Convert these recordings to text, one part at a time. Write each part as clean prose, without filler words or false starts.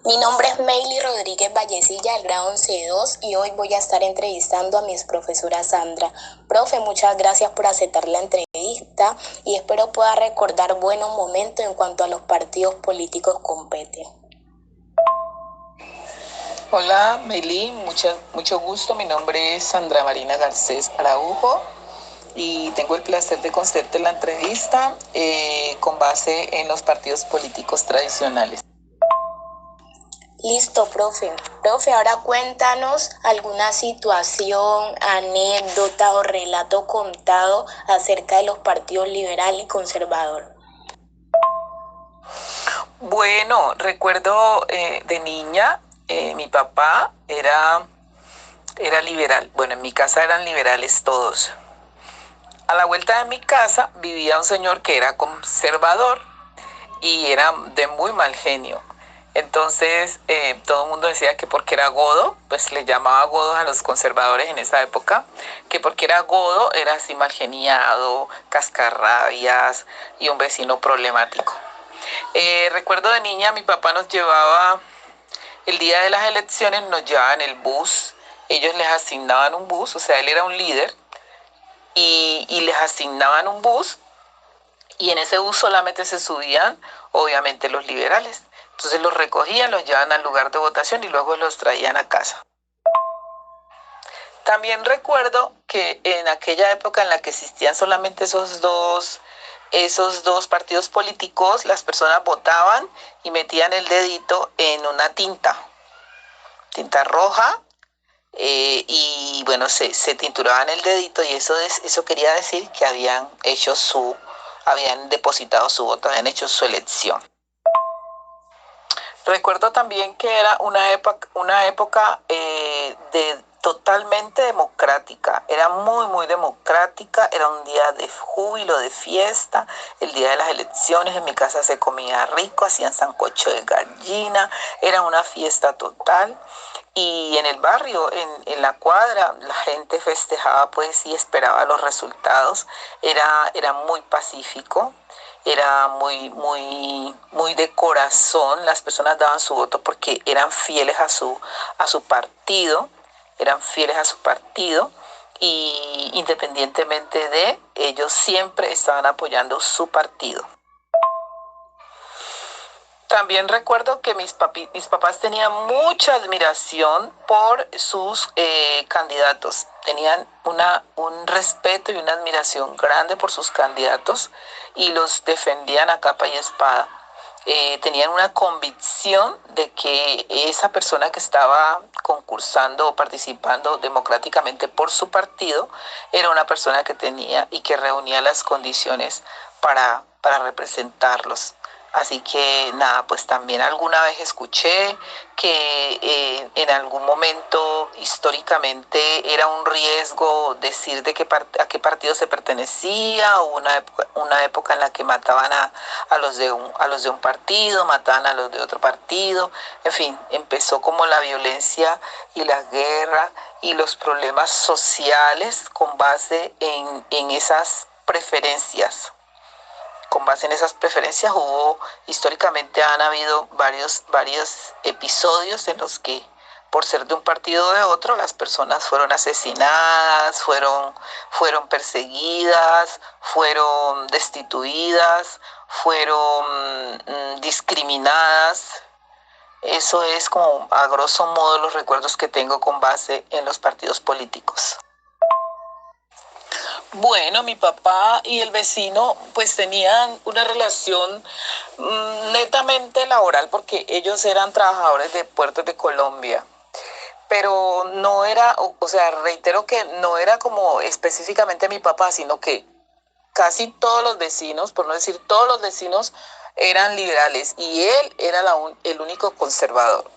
Mi nombre es Meili Rodríguez Vallecilla, del grado 11.2, y hoy voy a estar entrevistando a mi profesora Sandra. Profe, muchas gracias por aceptar la entrevista y espero pueda recordar buenos momentos en cuanto a los partidos políticos competen. Hola, Meili, mucho gusto. Mi nombre es Sandra Marina Garcés Araujo y tengo el placer de concederte la entrevista con base en los partidos políticos tradicionales. Listo, profe. Profe, ahora cuéntanos alguna situación, anécdota o relato contado acerca de los partidos liberal y conservador. Bueno, recuerdo de niña, mi papá era liberal. Bueno, en mi casa eran liberales todos. A la vuelta de mi casa vivía un señor que era conservador y era de muy mal genio. Entonces todo el mundo decía que porque era godo, pues le llamaba godos a los conservadores en esa época, que porque era godo era así mal geniado, cascarrabias y un vecino problemático. Recuerdo de niña mi papá nos llevaba, el día de las elecciones nos llevaba en el bus, ellos les asignaban un bus, o sea, él era un líder y les asignaban un bus y en ese bus solamente se subían, obviamente, los liberales. Entonces los recogían, los llevaban al lugar de votación y luego los traían a casa. También recuerdo que en aquella época en la que existían solamente esos dos partidos políticos, las personas votaban y metían el dedito en una tinta roja, y bueno, se tinturaban el dedito y eso quería decir que habían depositado su voto, habían hecho su elección. Recuerdo también que era una época de totalmente democrática, era muy, muy democrática, era un día de júbilo, de fiesta, el día de las elecciones, en mi casa se comía rico, hacían sancocho de gallina, era una fiesta total. Y en el barrio, en la cuadra, la gente festejaba pues y esperaba los resultados. Era muy pacífico, era muy, muy, muy de corazón. Las personas daban su voto porque eran fieles a su partido, eran fieles a su partido y independientemente de ellos siempre estaban apoyando su partido. También recuerdo que mis papás tenían mucha admiración por sus candidatos. Tenían un respeto y una admiración grande por sus candidatos y los defendían a capa y espada. Tenían una convicción de que esa persona que estaba concursando o participando democráticamente por su partido era una persona que tenía y que reunía las condiciones para representarlos. Así que nada, pues también alguna vez escuché que en algún momento históricamente era un riesgo decir a qué partido se pertenecía, o una época en la que mataban a los de un partido, mataban a los de otro partido, en fin, empezó como la violencia y la guerra y los problemas sociales con base en esas preferencias. Con base en esas preferencias históricamente han habido varios episodios en los que por ser de un partido o de otro las personas fueron asesinadas, fueron perseguidas, fueron destituidas, fueron discriminadas. Eso es como a grosso modo los recuerdos que tengo con base en los partidos políticos. Bueno, mi papá y el vecino pues tenían una relación netamente laboral porque ellos eran trabajadores de puertos de Colombia, pero no era, o sea, reitero que no era como específicamente mi papá, sino que casi todos los vecinos, por no decir todos los vecinos, eran liberales y él era el único conservador.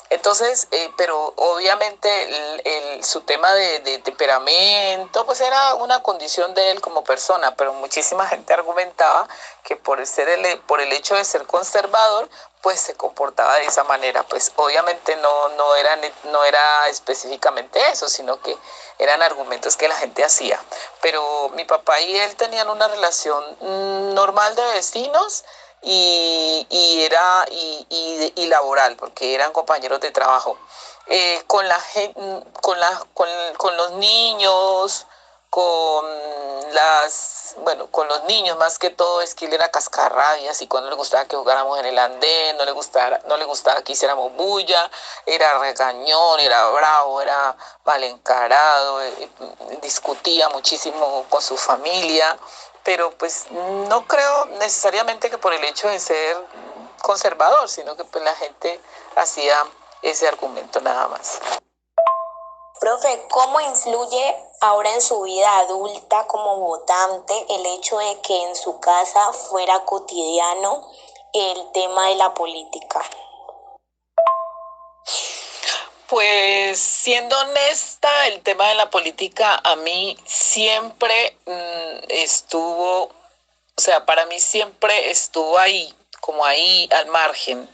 Entonces, pero obviamente su tema de temperamento, pues era una condición de él como persona, pero muchísima gente argumentaba que por el hecho de ser conservador, pues se comportaba de esa manera. Pues obviamente no era específicamente eso, sino que eran argumentos que la gente hacía. Pero mi papá y él tenían una relación normal de vecinos y laboral, porque eran compañeros de trabajo. Con la con los niños, con con los niños más que todo es que él era cascarrabias y cuando le gustaba que jugáramos en el andén, no le gustaba que hiciéramos bulla, era regañón, era bravo, era mal encarado, discutía muchísimo con su familia, pero pues no creo necesariamente que por el hecho de ser conservador, sino que pues la gente hacía ese argumento nada más. Profe, ¿cómo influye ahora en su vida adulta como votante el hecho de que en su casa fuera cotidiano el tema de la política? Pues siendo honesta, el tema de la política a mí siempre estuvo, o sea, para mí siempre estuvo ahí, como ahí al margen.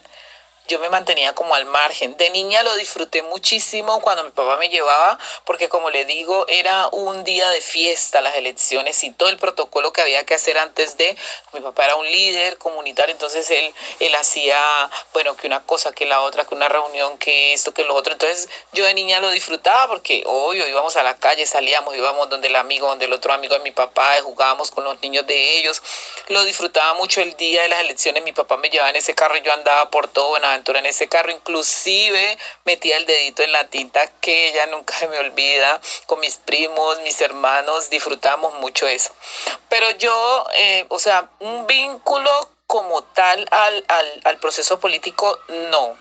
Yo me mantenía como al margen. De niña lo disfruté muchísimo cuando mi papá me llevaba, porque como le digo, era un día de fiesta, las elecciones y todo el protocolo que había que hacer antes de. Mi papá era un líder comunitario, entonces él hacía, bueno, que una cosa, que la otra, que una reunión, que esto, que lo otro. Entonces yo de niña lo disfrutaba porque, obvio, íbamos a la calle, salíamos, íbamos donde el amigo, donde el otro amigo de mi papá, jugábamos con los niños de ellos. Lo disfrutaba mucho el día de las elecciones. Mi papá me llevaba en ese carro y yo andaba por todo Buenaventura en ese carro. Inclusive metía el dedito en la tinta, que ella nunca se me olvida. Con mis primos, mis hermanos, disfrutamos mucho eso. Pero yo, o sea, un vínculo como tal al proceso político, no.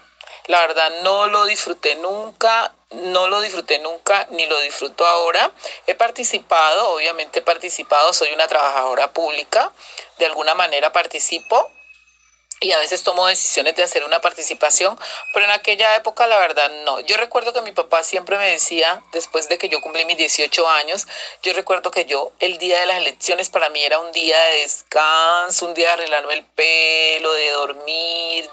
La verdad no lo disfruté nunca, no lo disfruté nunca, ni lo disfruto ahora. He participado, obviamente he participado, soy una trabajadora pública, de alguna manera participo y a veces tomo decisiones de hacer una participación, pero en aquella época la verdad no. Yo recuerdo que mi papá siempre me decía, después de que yo cumplí mis 18 años, yo recuerdo que el día de las elecciones para mí era un día de descanso, un día de arreglarme el pelo, de dormir,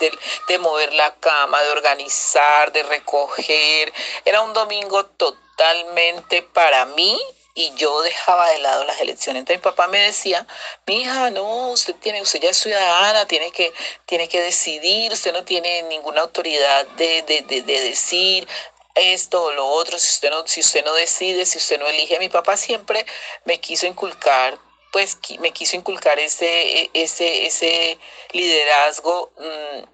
de mover la cama, de organizar, de recoger. Era un domingo totalmente para mí y yo dejaba de lado las elecciones. Entonces mi papá me decía, mi hija, no, usted ya es ciudadana, tiene que decidir, usted no tiene ninguna autoridad de decir esto o lo otro, si usted no decide, si usted no elige. Mi papá siempre me quiso inculcar, me quiso inculcar ese liderazgo,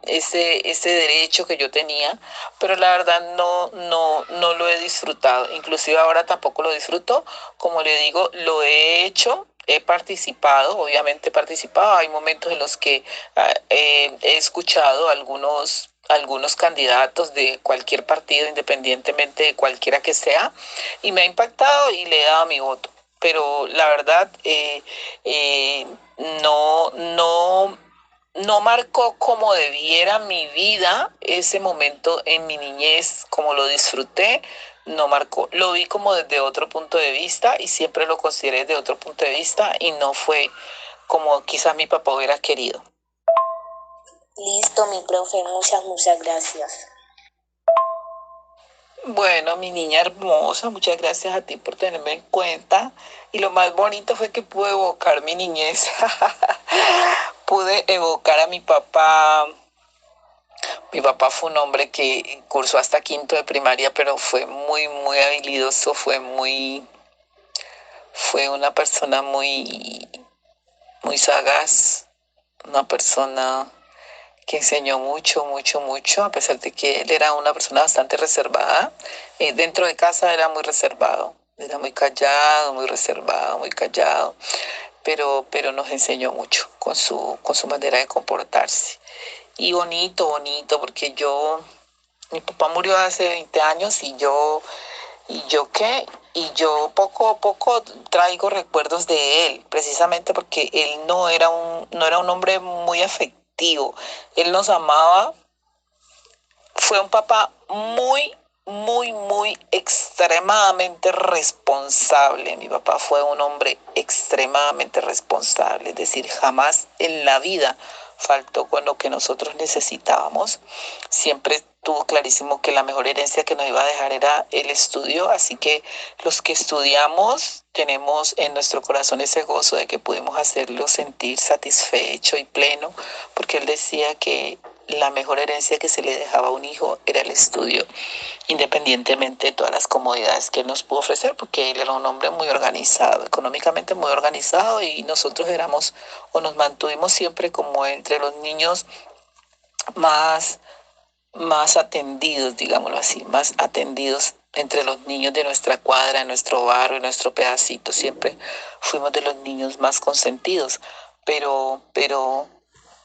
ese derecho que yo tenía, pero la verdad no lo he disfrutado, inclusive ahora tampoco lo disfruto, como le digo, lo he hecho, he participado, obviamente he participado, hay momentos en los que he escuchado algunos candidatos de cualquier partido, independientemente de cualquiera que sea, y me ha impactado y le he dado mi voto. Pero la verdad, eh, no, no, no marcó como debiera mi vida ese momento en mi niñez, como lo disfruté, no marcó. Lo vi como desde otro punto de vista y siempre lo consideré desde otro punto de vista y no fue como quizás mi papá hubiera querido. Listo, mi profe, muchas gracias. Bueno, mi niña hermosa, muchas gracias a ti por tenerme en cuenta. Y lo más bonito fue que pude evocar mi niñez. Pude evocar a mi papá. Mi papá fue un hombre que cursó hasta quinto de primaria, pero fue muy habilidoso, fue una persona muy sagaz, una persona que enseñó mucho, a pesar de que él era una persona bastante reservada. Dentro de casa era muy reservado, era muy callado, muy reservado, muy callado, pero nos enseñó mucho con su manera de comportarse. Y bonito, porque mi papá murió hace 20 años ¿y yo qué? Y yo poco a poco traigo recuerdos de él, precisamente porque él no era un hombre muy afectivo. Él nos amaba, fue un papá muy extremadamente responsable. Mi papá fue un hombre extremadamente responsable, es decir, jamás en la vida faltó con lo que nosotros necesitábamos. Siempre tuvo clarísimo que la mejor herencia que nos iba a dejar era el estudio, así que los que estudiamos tenemos en nuestro corazón ese gozo de que pudimos hacerlo sentir satisfecho y pleno, porque él decía que la mejor herencia que se le dejaba a un hijo era el estudio, independientemente de todas las comodidades que él nos pudo ofrecer, porque él era un hombre muy organizado, económicamente muy organizado, y nosotros éramos o nos mantuvimos siempre como entre los niños más más atendidos, digámoslo así, más atendidos entre los niños de nuestra cuadra, de nuestro barrio, de nuestro pedacito. Siempre fuimos de los niños más consentidos, pero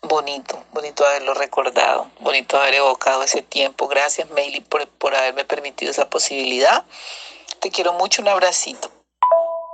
bonito, bonito haberlo recordado, bonito haber evocado ese tiempo. Gracias, Meili, por haberme permitido esa posibilidad. Te quiero mucho, un abracito.